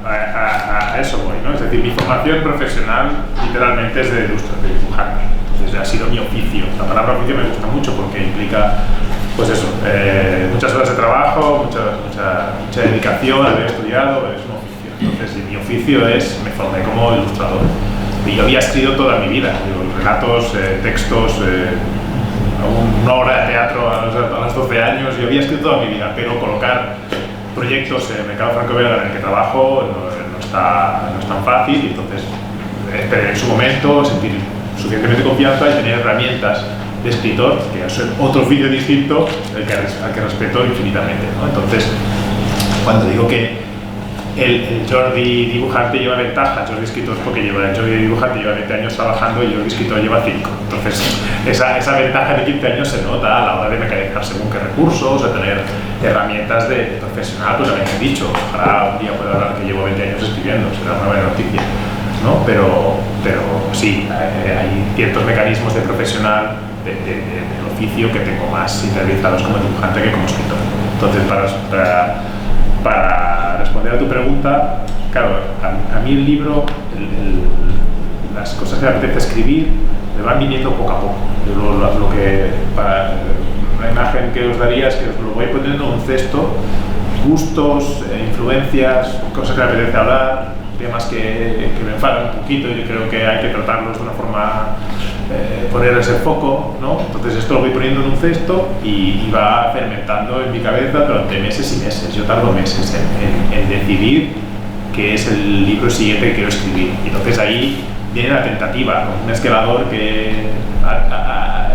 a eso voy, ¿no? Es decir, mi formación profesional literalmente es de ilustrador, de dibujante. Entonces ha sido mi oficio. La palabra oficio me gusta mucho porque implica, pues eso, muchas horas de trabajo, mucha dedicación, haber estudiado, es un oficio. Entonces mi oficio es, me formé como ilustrador. Y yo había escrito toda mi vida, relatos, textos, una obra de teatro a los 12 años, yo había escrito toda mi vida, pero colocar proyectos en el mercado franco-belga en el que trabajo no es tan fácil, y entonces esperé en su momento sentir suficientemente confianza y tener herramientas de escritor, que es otro oficio distinto al que respeto infinitamente, ¿no? Entonces, cuando digo que el Jordi dibujante lleva ventaja, Jordi escritor, porque el Jordi dibujante lleva 20 años trabajando y Jordi escritor lleva 5. Entonces, esa ventaja de 15 años se nota a la hora de mecanizar según qué recursos, de tener herramientas de profesional, pues también he dicho, ojalá un día pueda hablar que llevo 20 años escribiendo, será una buena noticia, ¿no? Pero sí, hay ciertos mecanismos de profesional del oficio que tengo más interiorizados como dibujante que como escritor. Entonces, para responder a tu pregunta, claro, a mí el libro, las cosas que me apetece escribir, me van viniendo poco a poco. Una imagen que os daría es que os lo voy poniendo en un cesto, gustos, influencias, cosas que me apetece hablar, temas que me enfadan un poquito y yo creo que hay que tratarlos de una forma, ponerles el foco, ¿no? Entonces esto lo voy poniendo en un cesto y va fermentando en mi cabeza durante meses y meses. Yo tardo meses en decidir qué es el libro siguiente que quiero escribir. Y entonces ahí viene la tentativa, ¿no? Un escalador que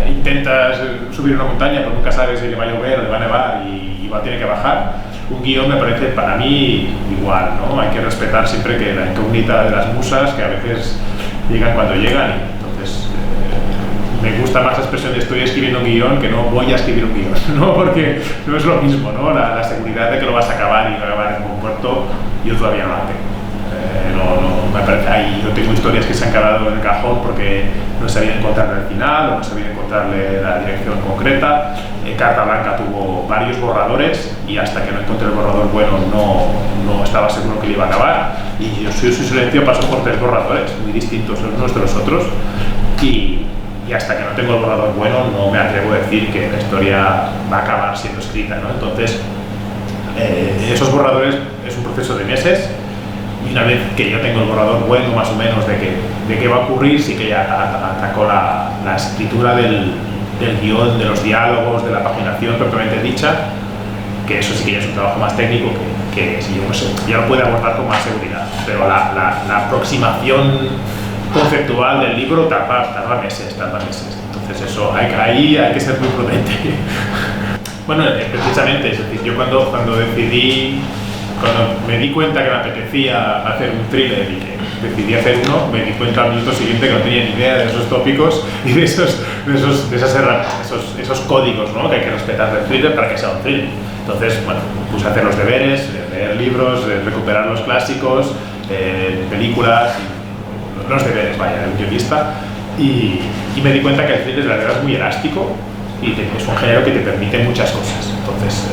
intenta subir una montaña pero nunca sabe si le va a llover o le va a nevar y tiene que bajar. Un guión me parece para mí igual, ¿no? Hay que respetar siempre que la incógnita de las musas, que a veces llegan cuando llegan, y entonces me gusta más la expresión de estoy escribiendo un guión que no voy a escribir un guión, ¿no? Porque no es lo mismo, ¿no? La seguridad de que lo vas a acabar y acabar en un buen puerto, yo todavía no la tengo. Me parece, yo tengo historias que se han quedado en el cajón porque no sabían encontrarle el final o no sabían encontrarle la dirección concreta. Carta Blanca tuvo varios borradores y hasta que no encontré el borrador bueno no estaba seguro que le iba a acabar, y yo soy silencio, paso por 3 borradores muy distintos unos de los otros y hasta que no tengo el borrador bueno no me atrevo a decir que la historia va a acabar siendo escrita, ¿no? Entonces esos borradores es un proceso de meses. Y una vez que yo tengo el borrador bueno, más o menos, de qué va a ocurrir, sí que ya atacó la escritura del guión, de los diálogos, de la paginación propiamente dicha, que eso sí que ya es un trabajo más técnico que si yo no sé, ya lo puede abordar con más seguridad. Pero la aproximación conceptual del libro tarda meses. Entonces eso, ahí hay que ser muy prudente. Bueno, precisamente, es decir, yo cuando me di cuenta que me apetecía hacer un thriller y que decidí hacer uno, me di cuenta al minuto siguiente que no tenía ni idea de esos tópicos y de esos códigos, ¿no? Que hay que respetar del thriller para que sea un thriller. Entonces, bueno, puse a hacer los deberes, leer libros, recuperar los clásicos, películas, los deberes, vaya, de un guionista, y me di cuenta que el thriller la verdad es muy elástico y es un género que te permite muchas cosas. Entonces,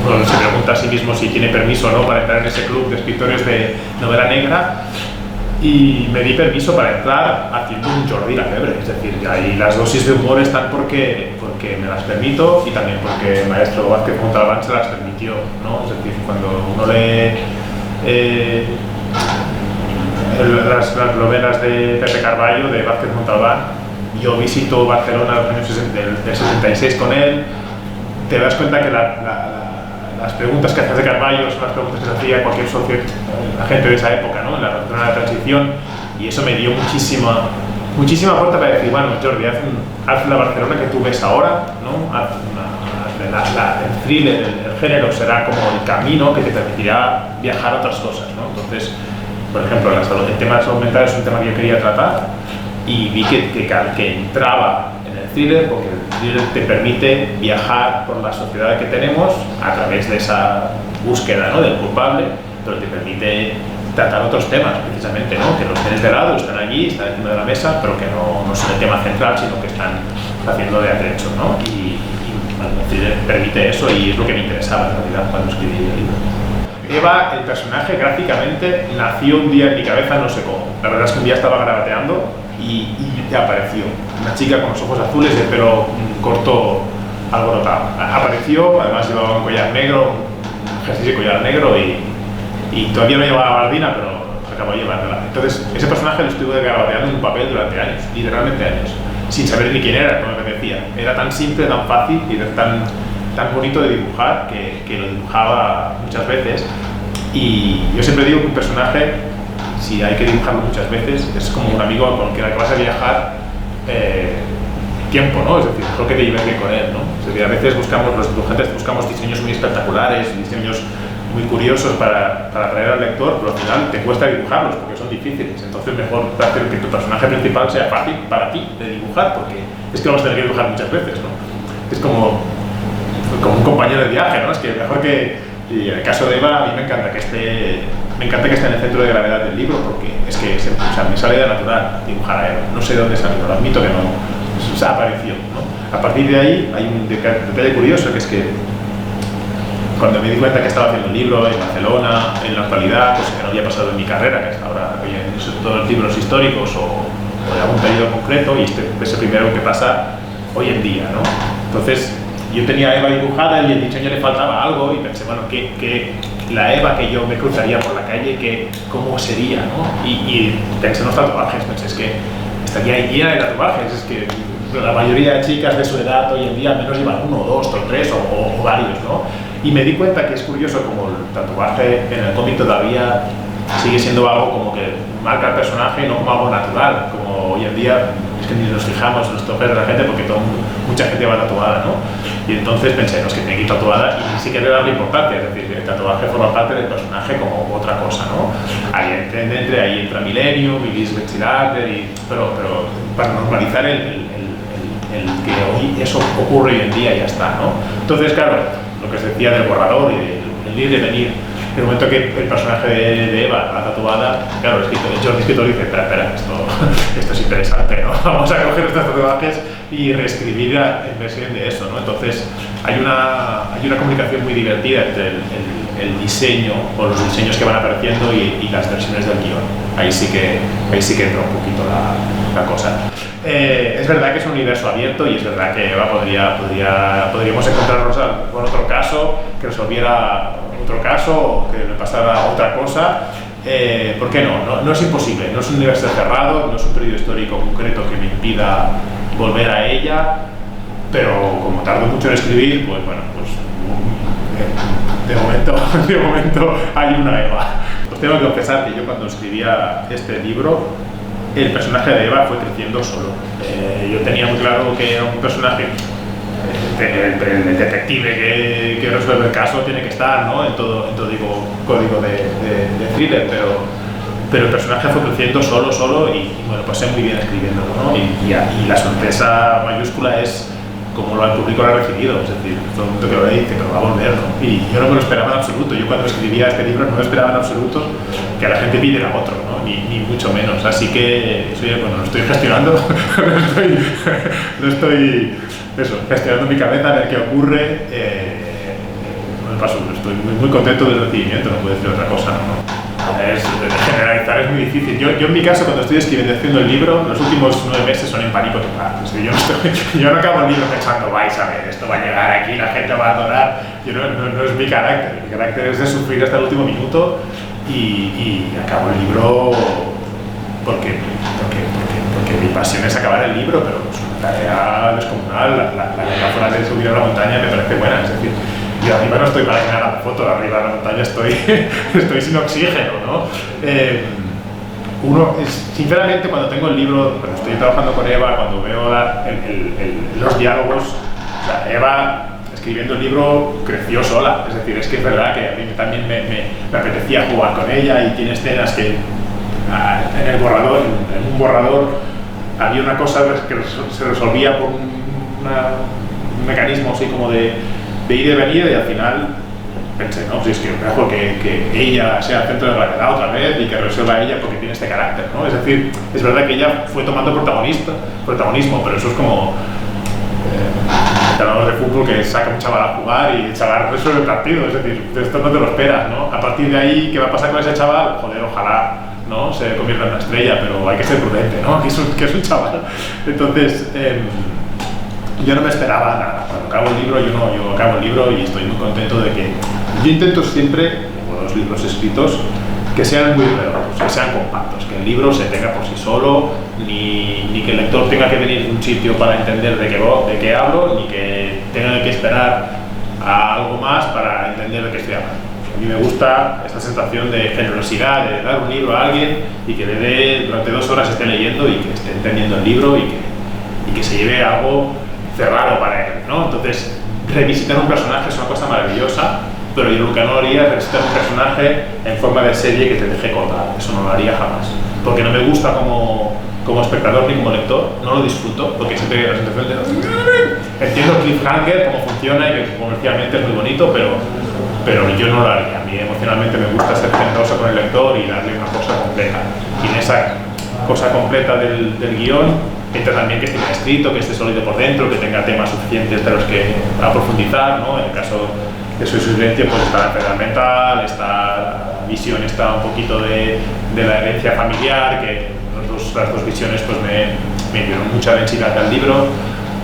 uno se pregunta a sí mismo si tiene permiso o no para entrar en ese club de escritores de novela negra, y me di permiso para entrar haciendo un Jordi Lafebre. Es decir, ahí las dosis de humor están porque me las permito y también porque el maestro Vázquez Montalbán se las permitió, ¿no? Es decir, cuando uno lee las novelas de Pepe Carballo, de Vázquez Montalbán, yo visito Barcelona en los años del 66 con él, te das cuenta que las preguntas que haces de Carballo son las preguntas que se hacía cualquier la gente de esa época, ¿no? En la transición, y eso me dio muchísima fuerza para decir, bueno, Jordi, haz la Barcelona que tú ves ahora, ¿no? El thriller, el género será como el camino que te permitirá viajar a otras cosas, ¿no? Entonces, por ejemplo, el tema de salud mental es un tema que yo quería tratar, y vi que entraba en el thriller porque el thriller te permite viajar por la sociedad que tenemos a través de esa búsqueda, ¿no? Del culpable, pero te permite tratar otros temas precisamente, ¿no? Que los tienes de lado, están allí, están encima de la mesa, pero que no son el tema central, sino que están haciendo de atrecho, ¿no? Y bueno, el thriller permite eso, y es lo que me interesaba en realidad cuando escribí el libro. Eva, el personaje, gráficamente nació un día en mi cabeza, no sé cómo. La verdad es que un día estaba gravateando y apareció una chica con los ojos azules y el pelo corto alborotado. Apareció, además llevaba un collar negro, un jersey de collar negro y todavía no llevaba gabardina, pero acabó llevándola. Entonces, ese personaje lo estuve gravateando en un papel durante años, literalmente años, sin saber ni quién era, como me decía. Era tan simple, tan fácil y tan bonito de dibujar que lo dibujaba muchas veces. Y yo siempre digo que un personaje, si hay que dibujarlo muchas veces, es como un amigo con el que vas a viajar tiempo, ¿no? Es decir, creo que te lleves bien con él, ¿no? Es decir, a veces los dibujantes buscamos diseños muy espectaculares, diseños muy curiosos para atraer al lector, pero al final te cuesta dibujarlos porque son difíciles. Entonces mejor hacer que tu personaje principal sea fácil para ti de dibujar, porque es que lo vas a tener que dibujar muchas veces, ¿no? Es como un compañero de viaje, ¿no? Es que mejor que... Y en el caso de Eva, a mí me encanta que esté en el centro de gravedad del libro, porque es que me sale de natural dibujar a Eva. No sé de dónde salió, lo admito que no. Eso apareció, ¿no? A partir de ahí hay un detalle curioso, que es que cuando me di cuenta que estaba haciendo un libro en Barcelona, en la actualidad, cosa que no había pasado en mi carrera, que hasta ahora había hecho todos los libros históricos o de algún periodo concreto, y este es el primero que pasa hoy en día, ¿no? Entonces, yo tenía a Eva dibujada y el diseño le faltaba algo y pensé, bueno, que la Eva que yo me cruzaría por la calle, ¿cómo sería, ¿no? Y pensé en los tatuajes, pensé, es que estaría llena de tatuajes, es que la mayoría de chicas de su edad hoy en día al menos llevan uno, dos, o tres o varios, ¿no? Y me di cuenta que es curioso como el tatuaje en el cómic todavía sigue siendo algo como que marca el personaje, no como algo natural, como hoy en día es que ni nos fijamos en los tatuajes de la gente porque mucha gente va tatuada, ¿no? Y entonces pensé, no, es que tiene que ir tatuada y sí que le darle importancia, es decir, el tatuaje forma parte del personaje como otra cosa, ¿no? Ahí entra Millennium, Iris Betzilater, pero para normalizar el que hoy eso ocurre hoy en día y ya está, ¿no? Entonces, claro, lo que se decía del borrador y del ir y venir, en el momento que el personaje de Eva la tatuada, claro, el escritor dice, espera, esto es interesante, ¿no? Vamos a coger estos tatuajes y reescribir en versión de eso, ¿no? Entonces, hay una comunicación muy divertida entre el diseño o los diseños que van apareciendo y las versiones del guión. Ahí sí que entra un poquito la cosa. Es verdad que es un universo abierto y es verdad que Eva podríamos encontrarnos con otro caso que resolviera otro caso o que le pasara otra cosa. ¿Por qué no? No es imposible, no es un universo cerrado, no es un periodo histórico concreto que me impida volver a ella, pero como tardo mucho en escribir, pues bueno, de momento hay una Eva. Os tengo que confesar que yo cuando escribía este libro, el personaje de Eva fue creciendo solo. Yo tenía muy claro que era un personaje, el detective que resuelve el caso tiene que estar, ¿no? en todo código de thriller, pero el personaje fue creciendo solo y bueno, pasé muy bien escribiéndolo, ¿no? Y la sorpresa mayúscula es cómo el público lo ha recibido, es decir, todo el mundo que lo ve dice, pero va a volver, ¿no? Y yo no me lo esperaba en absoluto. Yo cuando escribía este libro no me esperaba en absoluto que a la gente pidiera otro, ¿no? Ni mucho menos. Así que lo estoy gestionando, no estoy gestionando mi cabeza a ver qué ocurre. Estoy muy contento del recibimiento, no puedo decir otra cosa, ¿no? Generalizar es muy difícil. Yo en mi caso, cuando estoy haciendo el libro, los últimos 9 meses son en pánico total. Es que yo no acabo el libro pensando, vais a ver, esto va a llegar aquí, la gente va a adorar. No es mi carácter. Mi carácter es de sufrir hasta el último minuto y acabo el libro porque mi pasión es acabar el libro, pero es una tarea descomunal. La metáfora de subir a la montaña me parece buena, es decir, yo arriba no estoy para generar la foto, arriba de la montaña estoy sin oxígeno, ¿no? Sinceramente, cuando tengo el libro, cuando estoy trabajando con Eva, cuando veo los diálogos, o sea, Eva escribiendo el libro creció sola, es decir, es que es verdad que a mí también me apetecía jugar con ella y tiene escenas que en un borrador había una cosa que se resolvía por un mecanismo así como de ir y venir, y al final pensé, no, si es que mejor que ella sea el centro de gravedad otra vez y que resuelva ella porque tiene este carácter, ¿no? Es decir, es verdad que ella fue tomando protagonismo, pero eso es como entrenador de fútbol que saca un chaval a jugar y el chaval resuelve el partido, es decir, esto no te lo esperas, ¿no? A partir de ahí, ¿qué va a pasar con ese chaval? Joder, ojalá, ¿no?, se convierta en una estrella, pero hay que ser prudente, ¿no? Que es un chaval. Entonces, yo no me esperaba nada. Cuando acabo el libro, yo acabo el libro y estoy muy contento de que... Yo intento siempre, tengo los libros escritos, que sean muy redondos, que sean compactos, que el libro se tenga por sí solo, ni que el lector tenga que venir de un sitio para entender de qué hablo, ni que tenga que esperar a algo más para entender de qué estoy hablando. A mí me gusta esta sensación de generosidad, de dar un libro a alguien y que le dé durante 2 horas esté leyendo y que esté entendiendo el libro y que se lleve algo cerrado para él, ¿no? Entonces, revisitar un personaje es una cosa maravillosa, pero yo lo que no haría es revisitar un personaje en forma de serie que te deje colgado. Eso no lo haría jamás, porque no me gusta como espectador ni como lector, no lo disfruto, porque siempre la sensación de... Entiendo el cliffhanger, cómo funciona y que comercialmente es muy bonito, pero yo no lo haría. A mí emocionalmente me gusta ser generoso con el lector y darle una cosa completa. Y en esa cosa completa del guión entra también que esté bien escrito, que esté sólido por dentro, que tenga temas suficientes de los que profundizar, ¿no? En el caso de Soy su silencio, pues está la enfermedad mental, está la visión, está un poquito de la herencia familiar, que las dos visiones pues me dieron mucha densidad al libro.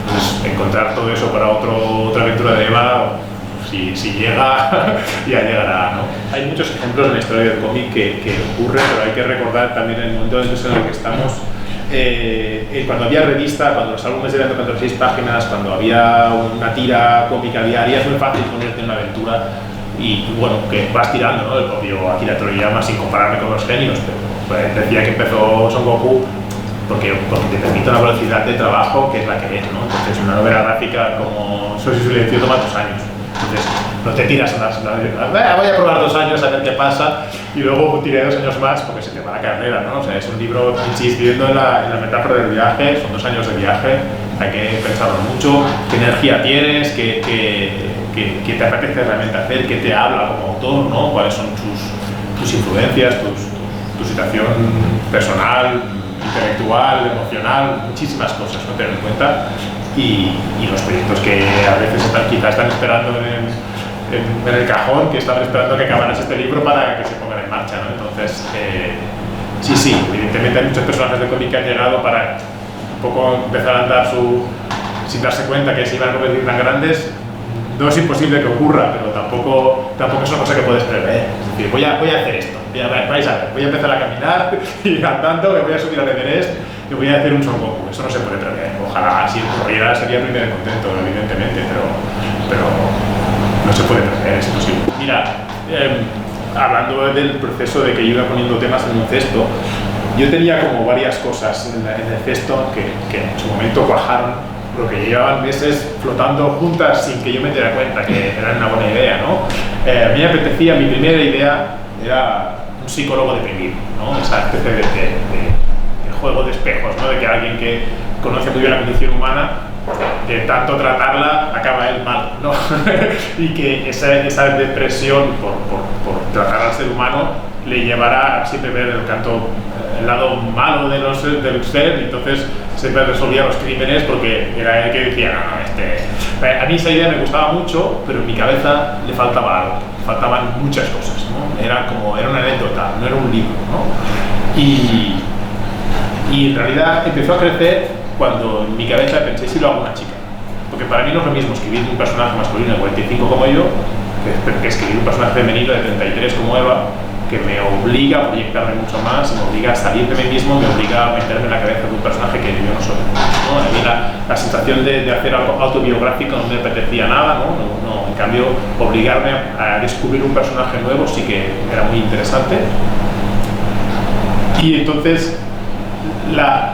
Entonces, encontrar todo eso para otra aventura de Eva, si llega, ya llegará, ¿no? Hay muchos ejemplos en la historia del cómic que ocurren, pero hay que recordar también el momento en el que estamos. Cuando había revista, cuando los álbumes eran de 46 páginas, cuando había una tira cómica diaria, es muy fácil ponerte en una aventura y bueno, que vas tirando, ¿no? El propio Akira Toriyama, sin compararme con los genios, pero pues, decía que empezó Son Goku porque te permite una velocidad de trabajo que es la que es, ¿no? Entonces una novela gráfica como Soy su silencio toma 2 años. Entonces, no te tiras voy a probar 2 años a ver qué pasa y luego tiré 2 años más porque se te va la carrera, ¿no? O sea, es un libro insistiendo en la metáfora del viaje, son 2 años de viaje, hay que pensarlo mucho, qué energía tienes, qué te apetece realmente hacer, qué te habla como autor, ¿no? Cuáles son tus influencias, tu situación personal, intelectual, emocional, muchísimas cosas, ¿no? Tener en cuenta. Y los proyectos que a veces quizás están esperando en el cajón, que están esperando que acabaras este libro para que se pongan en marcha, ¿no? Entonces, sí, evidentemente hay muchos personajes de cómic que han llegado para un poco empezar a andar sin darse cuenta que se iban a convertir tan grandes. No es imposible que ocurra, pero tampoco es una cosa que puedes prever. Es decir, voy a hacer esto, vais a ver, voy a empezar a caminar y andando, me voy a subir al Everest y voy a hacer un Son Goku. Eso no se puede prever. Ojalá si ocurriera sería el primer contento, evidentemente, pero no se puede prever, es imposible. Mira, hablando del proceso de que yo iba poniendo temas en un cesto, yo tenía como varias cosas en el cesto que en su momento cuajaron, pero que llevaban meses flotando juntas sin que yo me diera cuenta que eran una buena idea, ¿no? A mí me apetecía, mi primera idea era un psicólogo deprimido, ¿no? Esa especie de juego de espejos, ¿no? De que alguien que conoce muy bien la condición humana, de tanto tratarla, acaba él mal, ¿no? Y que esa depresión por tratar al ser humano le llevará a siempre ver el lado malo del ser, y entonces siempre resolvía los crímenes porque era él que decía, a mí esa idea me gustaba mucho, pero en mi cabeza le faltaba algo, faltaban muchas cosas, ¿no? Era una anécdota, no era un libro, ¿no? Y en realidad empezó a crecer cuando en mi cabeza pensé si lo hago una chica, porque para mí no es lo mismo escribir un personaje masculino de 45 como yo que escribir un personaje femenino de 33 como Eva, que me obliga a proyectarme mucho más, me obliga a salir de mí mismo, me obliga a meterme en la cabeza de un personaje que yo no soy, ¿no? A mí la sensación de hacer algo autobiográfico no me apetecía nada, ¿no? En cambio, obligarme a descubrir un personaje nuevo sí que era muy interesante. Y entonces la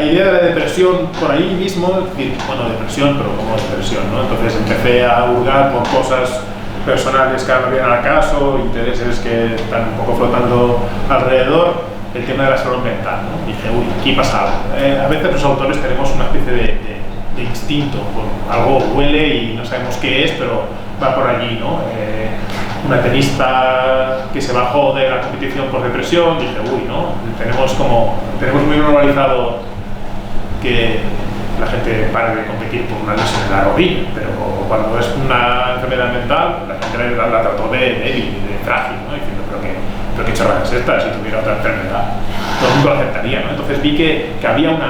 idea de la depresión por ahí mismo, depresión, pero como depresión, ¿no? Entonces empecé a hurgar por cosas personales que no vienen al caso, intereses que están un poco flotando alrededor, el tema de la salud mental, ¿no? Dije, aquí pasa algo. A veces los autores tenemos una especie de instinto, algo huele y no sabemos qué es, pero va por allí, ¿no? Una tenista que se bajó de la competición por depresión, dije, ¿no? Tenemos muy normalizado que la gente pare de competir por una lesión en la rodilla, pero cuando es una enfermedad mental, la gente la trató de débil, de frágil, ¿no? Diciendo, pero qué chorrada es esta, si tuviera otra enfermedad, todo el mundo lo aceptaría, ¿no? Entonces vi que había un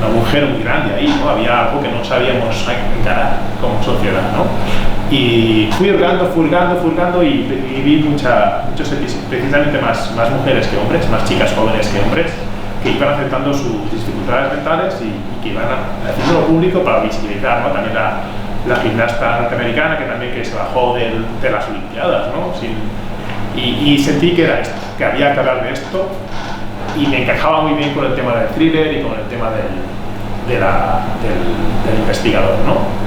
agujero muy grande ahí, ¿no? Había algo que no sabíamos encarar como sociedad, ¿no? Y fui hurgando y vi muchos precisamente más mujeres que hombres, más chicas jóvenes que hombres, que iban aceptando sus dificultades mentales y que iban haciéndolo público para visibilizar, ¿no? También la gimnasta norteamericana que se bajó de las Olimpiadas, ¿no? Y sentí que era esto, que había que hablar de esto, y me encajaba muy bien con el tema del thriller y con el tema del investigador, ¿no?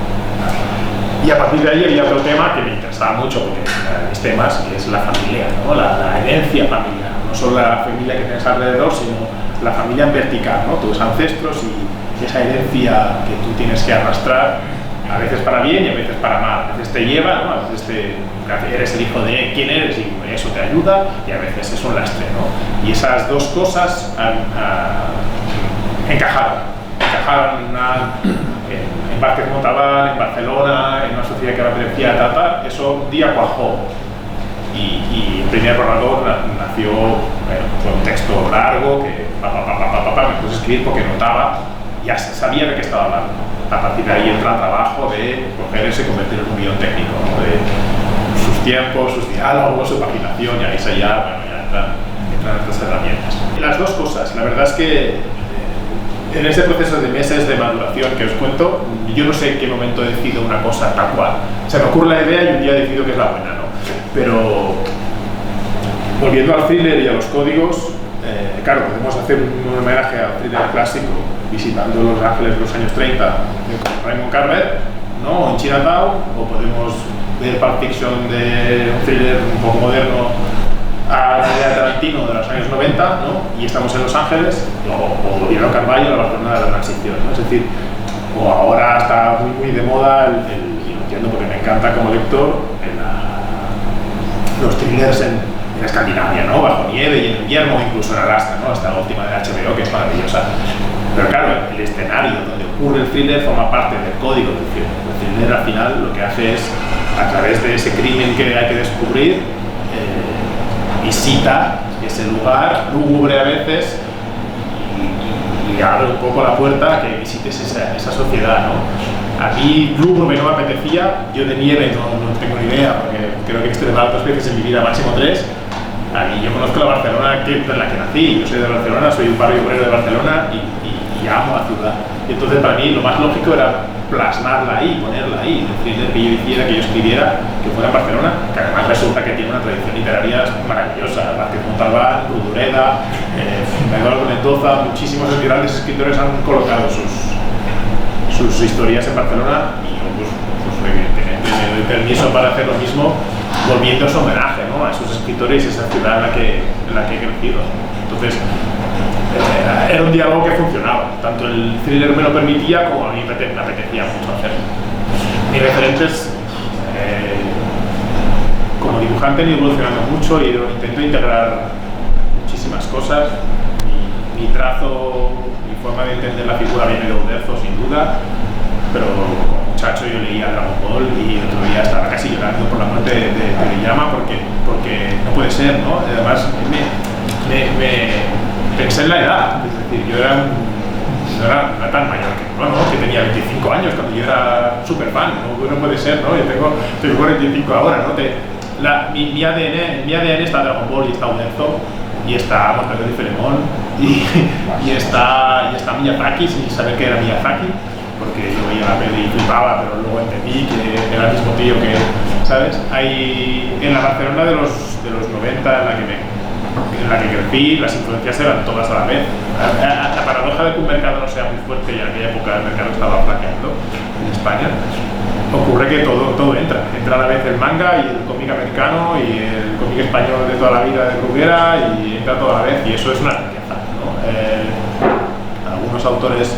Y a partir de ahí había otro tema que me interesaba mucho, porque eran mis temas, que es la familia, ¿no? La herencia familiar, no solo la familia que tienes alrededor, sino la familia en vertical, ¿no? Tus ancestros y esa herencia que tú tienes que arrastrar, a veces para bien y a veces para mal. A veces te lleva, ¿no? A veces eres el hijo de quién eres y eso te ayuda, y a veces es un lastre, ¿no? Y esas dos cosas encajaron en Vázquez Montalbán, en Barcelona, en una sociedad que me apetecía tratar. Eso un día cuajó, y el primer borrador nació, fue un texto largo que me puse a escribir porque notaba, ya sabía de qué estaba hablando. A partir de ahí entra el trabajo de coger ese y convertirlo en un guión técnico, ¿no? De sus tiempos, sus diálogos, su paginación, y ahí ya entran estas herramientas. Y las dos cosas, la verdad es que en ese proceso de meses de maduración que os cuento, yo no sé en qué momento decido una cosa tal cual. Se me ocurre la idea y un día decido que es la buena, ¿no? Pero volviendo al thriller y a los códigos, claro, podemos hacer un homenaje al thriller clásico visitando Los Ángeles de los años 30 de Raymond Carver, ¿no? O en Chinatown, o podemos ver Pulp Fiction, de un thriller un poco moderno, a la idea de Tarantino de los años 90, ¿no? Y estamos en Los Ángeles, o Diego Carballo, la Barcelona de la transición, ¿no? Es decir, o ahora está muy de moda, y lo entiendo porque me encanta como lector, los thrillers en Escandinavia, ¿no? Bajo nieve y en invierno, incluso en Alaska, ¿no? Esta última de HBO, que es maravillosa. Pero claro, el escenario donde ocurre el thriller forma parte del código del thriller. El thriller al final lo que hace es, a través de ese crimen que hay que descubrir, visita ese lugar lúgubre a veces y abre un poco la puerta a que visites esa sociedad, ¿no? A mí lúgubre no me apetecía, yo de nieve no tengo ni idea, porque creo que he extremado 2 veces en mi vida, máximo 3. A mí, yo conozco la Barcelona en la que nací, yo soy de Barcelona, soy un barrio obrero de Barcelona y amo la ciudad. Y entonces para mí lo más lógico era plasmarla ahí, ponerla ahí, decirle que yo hiciera, que yo escribiera, que fuera en Barcelona, que además resulta que tiene una tradición literaria maravillosa. Vázquez Montalbán, Rodoreda, Eduardo Mendoza, muchísimos grandes escritores han colocado sus historias en Barcelona, y yo pues evidentemente me doy permiso para hacer lo mismo, volviendo a su homenaje, ¿no? A esos escritores y esa ciudad en la que he crecido. Entonces, era un diálogo que funcionaba, tanto el thriller me lo permitía como a mí me apetecía mucho hacerlo. Mis referentes, como dibujante, han ido evolucionando mucho y intento integrar muchísimas cosas. Mi trazo, mi forma de entender la figura viene de Uderzo, sin duda, pero como muchacho yo leía Dragon Ball y el otro día estaba casi llorando por la muerte de Toriyama, porque no puede ser, ¿no? Además, pensé en la edad, es decir, yo no era tan mayor que tenía 25 años cuando yo era súper fan, ¿no? No puede ser, ¿no? Yo tengo 45 ahora, ¿no? Mi ADN está Dragon Ball y está Uderzo, y está Mortadelo y Filemón, y está Miyazaki, sin saber que era Miyazaki, porque yo veía la peli y flipaba, pero luego entendí que era el mismo tío que, ¿sabes? En la Barcelona de los 90, en la que crecí, las influencias eran todas a la vez. La paradoja de que un mercado no sea muy fuerte, y en aquella época el mercado estaba flaqueando en España, ocurre que todo entra a la vez el manga y el cómic americano y el cómic español de toda la vida de Bruguera, y entra todo a la vez, y eso es una riqueza, ¿no? Algunos autores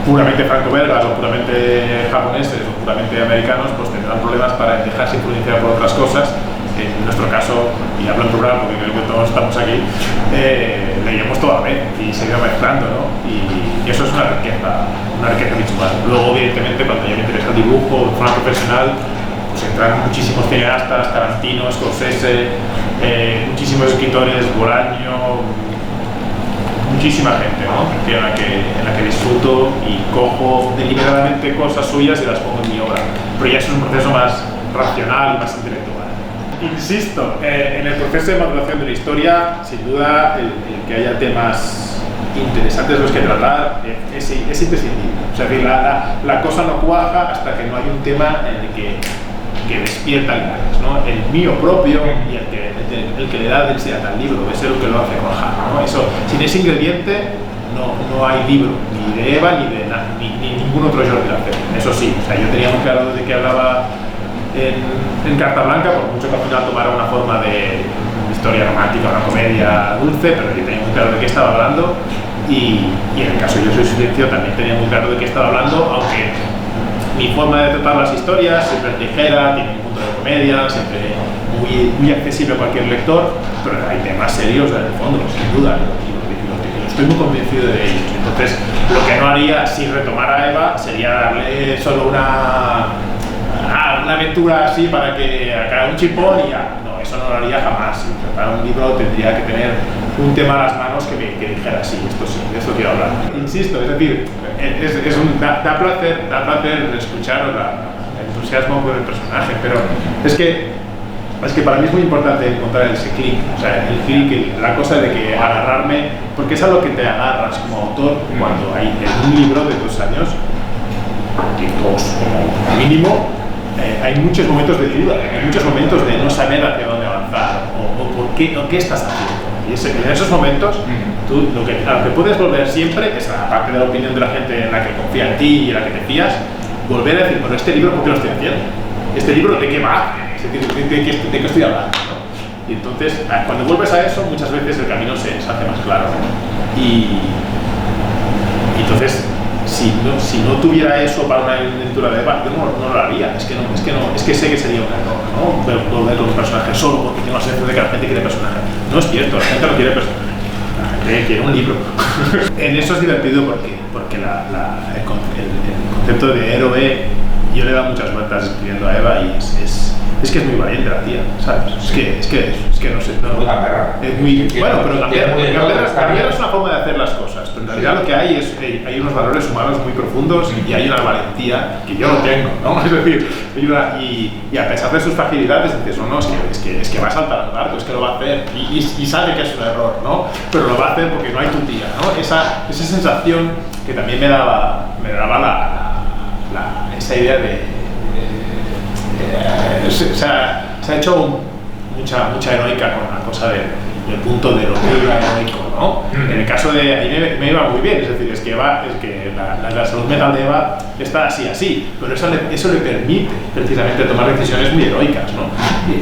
puramente franco-belgas o puramente japoneses o puramente americanos pues tendrán problemas para dejarse influenciar por otras cosas, en nuestro caso, y hablo en plural porque creo que todos estamos aquí, leíamos toda la vez y se iba mezclando, ¿no? Y eso es una riqueza visual. Luego, evidentemente, cuando ya me interesa el dibujo de forma profesional, pues entran muchísimos cineastas, Tarantino, Scorsese, muchísimos escritores, Bolaño, muchísima gente, ¿no? En la que disfruto y cojo deliberadamente cosas suyas y las pongo en mi obra. Pero ya es un proceso más racional y más intelectual. Insisto, en el proceso de maduración de la historia, sin duda, el que haya temas interesantes los que tratar es imprescindible. O sea, que la cosa no cuaja hasta que no hay un tema en el que despierta ligares, ¿no? El mío propio y el que le da densidad al libro, es lo que lo hace cuajar, ¿no? Eso, sin ese ingrediente no hay libro, ni de Eva ni ningún otro Jordi Laferte. Eso sí, o sea, yo tenía muy claro de qué hablaba en Carta Blanca, por mucho que al final tomara una forma de historia romántica, una comedia dulce, pero yo tenía muy claro de qué estaba hablando y en el caso de Yo soy silencio también tenía muy claro de qué estaba hablando, aunque mi forma de tratar las historias siempre es ligera, tiene un punto de comedia, siempre muy accesible a cualquier lector, pero hay temas serios en el fondo, sin duda, y estoy muy convencido de ellos. Entonces, lo que no haría si retomara a Eva sería darle solo una aventura así para que haga un chipón y ya. No, eso no lo haría jamás. Si preparar un libro tendría que tener un tema a las manos que dijera sí, de esto quiero hablar. Insisto, es decir, da placer escuchar el entusiasmo por el personaje, pero es que para mí es muy importante encontrar ese clic, o sea, el clic, la cosa de que agarrarme, porque es a lo que te agarras como autor cuando hay en un libro de 2 años, como mínimo, hay muchos momentos de duda, hay muchos momentos de no saber hacia dónde avanzar o qué estás haciendo. Y en esos momentos, tú lo que puedes volver siempre es, aparte de la opinión de la gente en la que confía en ti y en la que te fías, volver a decir, bueno, este libro, ¿por qué lo estoy haciendo? ¿Este libro de qué va? ¿De qué estoy hablando? ¿No? Y entonces, cuando vuelves a eso, muchas veces el camino se hace más claro, ¿no? Y entonces, si no tuviera eso para una aventura de Eva, yo no lo haría. Es que sé que sería un error, ¿no? Volver con un personaje solo porque tengo la sensación de que la gente quiere personaje. No es cierto, la gente no quiere personaje. La gente quiere un libro. En eso es divertido porque el concepto de héroe, yo le he dado muchas vueltas escribiendo a Eva y es que es muy valiente la tía, ¿sabes? Es que no sé. Es muy bueno, pero cambiar es una forma de hacer las cosas. Pero en realidad lo que hay unos valores humanos muy profundos y hay una valentía que yo no tengo, ¿no? Es decir, y a pesar de sus fragilidades dices, no, es que va a saltar al barco, es que lo va a hacer y sabe que es un error, ¿no? Pero lo va a hacer porque no hay tu tía, ¿no? Esa sensación que también me daba esa idea de se ha hecho mucha heroica con la cosa del punto de lo que iba heroico, ¿no? En el caso de ahí me iba muy bien, es decir, es que la salud mental de Eva está así, pero eso le permite precisamente tomar decisiones muy heroicas, ¿no?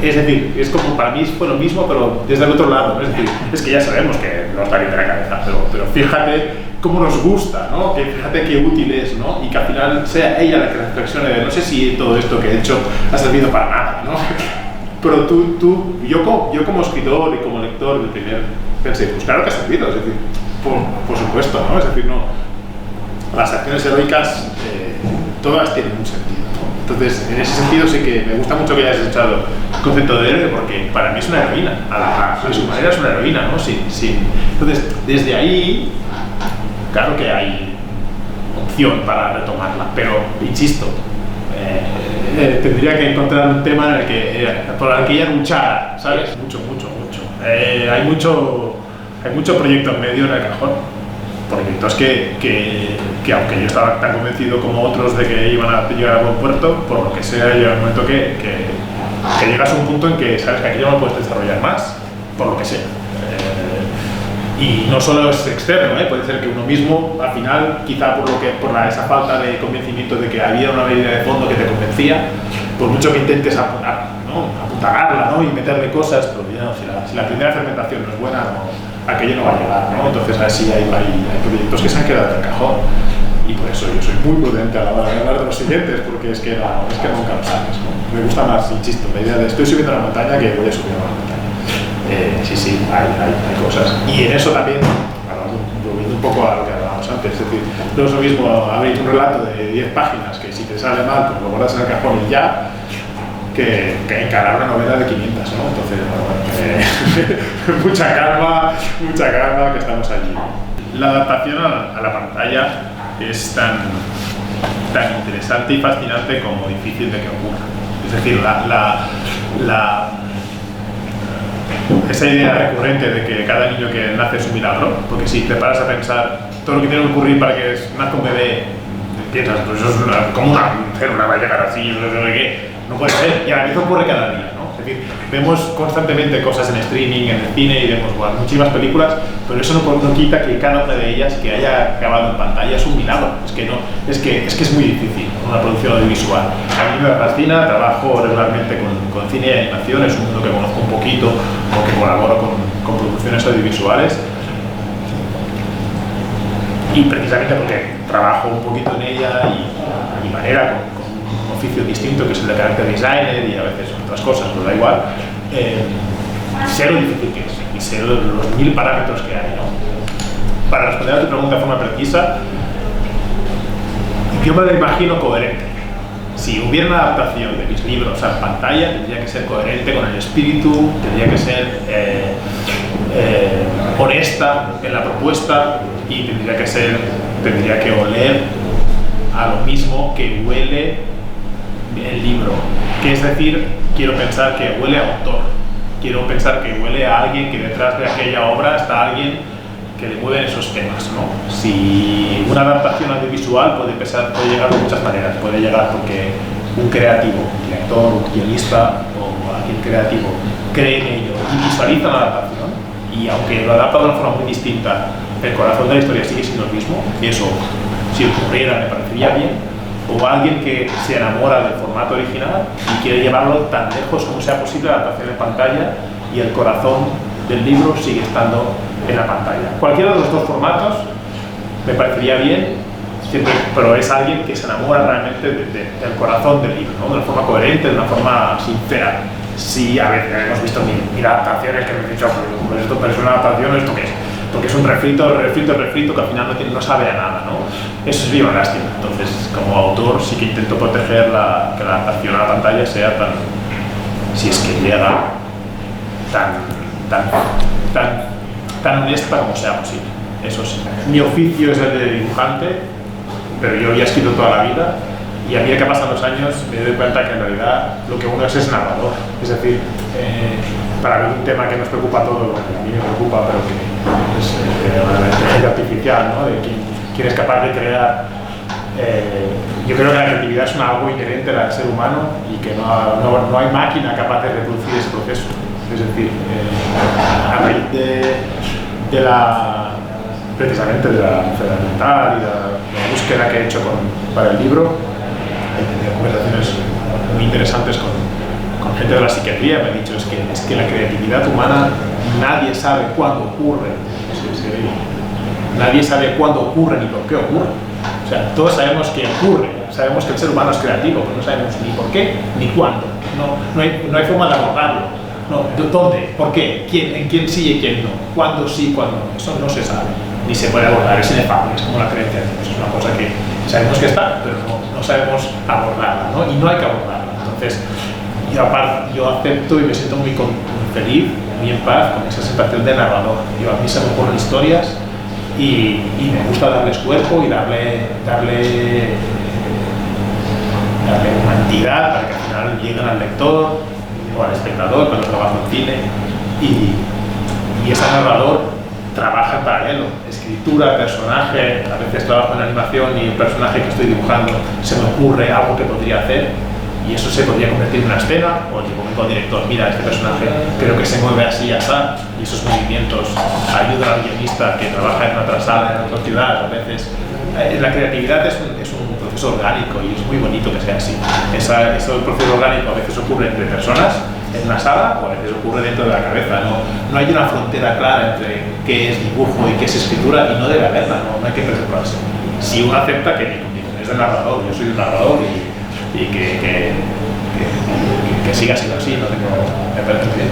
Es decir, es como para mí fue lo mismo, pero desde el otro lado, ¿no? Es decir, es que ya sabemos que no está bien de la cabeza, pero fíjate cómo nos gusta, ¿no? Que fíjate qué útil es, ¿no? Y que al final sea ella la que reflexione de no sé si todo esto que he hecho ha servido para nada, ¿no? Pero yo como escritor y como lector del primer pensé, pues claro que ha servido, es decir, por supuesto, ¿no? Es decir, no, las acciones heroicas todas tienen un sentido, ¿no? Entonces, en ese sentido sí que me gusta mucho que hayas echado el concepto de héroe porque para mí es una heroína, a su manera es una heroína, ¿no? Sí. Entonces, desde ahí, claro que hay opción para retomarla, pero insisto, tendría que encontrar un tema en el por el que ella luchara, ¿sabes? Mucho. Hay mucho proyecto en medio en el cajón. Proyectos que aunque yo estaba tan convencido como otros de que iban a llegar a buen puerto, por lo que sea, llega un momento que llegas a un punto en que sabes que aquí ya no puedes desarrollar más, por lo que sea. Y no solo es externo, puede ser que uno mismo, al final, quizá esa falta de convencimiento de que había una medida de fondo que te convencía, por mucho que intentes apuntalarla, ¿no? Y meterle cosas, pero ya, si la primera fermentación no es buena, aquello no va a llegar, ¿no? Entonces así hay proyectos que se han quedado en el cajón. y por eso yo soy muy prudente a la hora de hablar de los siguientes, porque es que nunca lo sabes, ¿no? Me gusta más, insisto, la idea de estoy subiendo a la montaña que voy a subir a la montaña. Sí, hay cosas. Y en eso también, volviendo un poco a lo que hablábamos antes, es decir, no es lo mismo abrir un relato de 10 páginas que si te sale mal, pues lo guardas en el cajón y ya, que encarar una novela de 500, ¿no? Entonces, mucha calma, que estamos allí. La adaptación a la pantalla es tan interesante y fascinante como difícil de que ocurra. Es decir, esa idea recurrente de que cada niño que nace es un milagro, porque si te paras a pensar todo lo que tiene que ocurrir para que nazca un bebé, piensas, pues eso es como una célula, va a llegar así, no sé qué, no puede ser, y a la vez ocurre cada día, ¿no? Es decir, vemos constantemente cosas en streaming, en el cine, y vemos muchísimas películas, pero eso no quita que cada una de ellas que haya acabado en pantalla es un milagro. Es que es muy difícil una producción audiovisual. A mí me fascina, trabajo regularmente con cine y animación, es un mundo que conozco un poquito, porque colaboro con producciones audiovisuales, y precisamente porque trabajo un poquito en ella y a mi manera, con un oficio distinto que es el de character designer y a veces otras cosas, pero da igual, sé lo difícil que es y sé los 1000 parámetros que hay, ¿no? Para responder a tu pregunta de forma precisa, yo me lo imagino coherente. Si hubiera una adaptación de mis libros a pantalla, tendría que ser coherente con el espíritu, tendría que ser honesta en la propuesta y tendría que oler a lo mismo que huele el libro. Que es decir, quiero pensar que huele a autor, quiero pensar que huele a alguien que detrás de aquella obra está alguien que le mueven esos temas, ¿no? Si una adaptación audiovisual puede llegar de muchas maneras. Puede llegar porque un creativo, un director, un guionista o alguien creativo cree en ello y visualiza la adaptación, y aunque lo adapta de una forma muy distinta, el corazón de la historia sigue siendo el mismo, y eso, si ocurriera, me parecería bien. O alguien que se enamora del formato original y quiere llevarlo tan lejos como sea posible la adaptación en pantalla, y el corazón del libro sigue estando en la pantalla. Cualquiera de los dos formatos me parecería bien, siempre, pero es alguien que se enamora realmente del corazón del libro, ¿no? De una forma coherente, de una forma sincera. Sí, a veces hemos visto mil adaptaciones que me han dicho, pero es una adaptación, ¿esto qué es? Porque es un refrito que al final no sabe a nada, ¿no? Eso sería una lástima. Entonces, como autor, sí que intento proteger que la adaptación a la pantalla sea tan, si es que llega, tan honesta como sea posible. Eso sí. Mi oficio es el de dibujante, pero yo había escrito toda la vida, y a medida que pasan los años me doy cuenta que en realidad lo que uno es narrador. Es decir, para mí un tema que nos preocupa a todos, bueno, a mí me preocupa, pero que es la inteligencia artificial, ¿no? De quién es capaz de crear. Yo creo que la creatividad es algo inherente al ser humano y que no hay máquina capaz de reproducir ese proceso. Es decir, a raíz precisamente de la enfermedad mental y de la búsqueda que he hecho para el libro, he tenido conversaciones muy interesantes con gente de la psiquiatría. Me ha dicho es que la creatividad humana nadie sabe cuándo ocurre. Nadie sabe cuándo ocurre ni por qué ocurre. O sea, todos sabemos que ocurre, sabemos que el ser humano es creativo, pero no sabemos ni por qué ni cuándo. No hay forma de abordarlo. No, ¿dónde? ¿Por qué? ¿En quién sí y quién no? ¿Cuándo sí, cuándo no? Eso no se sabe, ni se puede abordar, es inefable, es como la creencia de Dios. Es una cosa que sabemos que está, pero no sabemos abordarla, ¿no? Y no hay que abordarla. Entonces, yo acepto y me siento muy feliz, muy en paz con esa sensación de narrador. A mí se me ocurren historias y me gusta darles cuerpo y darle una entidad para que al final lleguen al lector o al espectador cuando trabajo en cine, y ese narrador trabaja en paralelo, escritura, personaje. A veces trabajo en animación y el personaje que estoy dibujando se me ocurre algo que podría hacer, y eso se podría convertir en una escena, o le comunico al director, mira, este personaje creo que se mueve así y así, y esos movimientos ayudan al guionista que trabaja en otra sala, en otra ciudad. A veces la creatividad es un proceso orgánico y es muy bonito que sea así. Ese proceso orgánico a veces ocurre entre personas en una sala o a veces ocurre dentro de la cabeza. No hay una frontera clara entre qué es dibujo y qué es escritura, y no debe haberla, no hay que preocuparse. Si uno acepta que mi condición es de narrador, yo soy un narrador y que siga siendo así, me parece bien.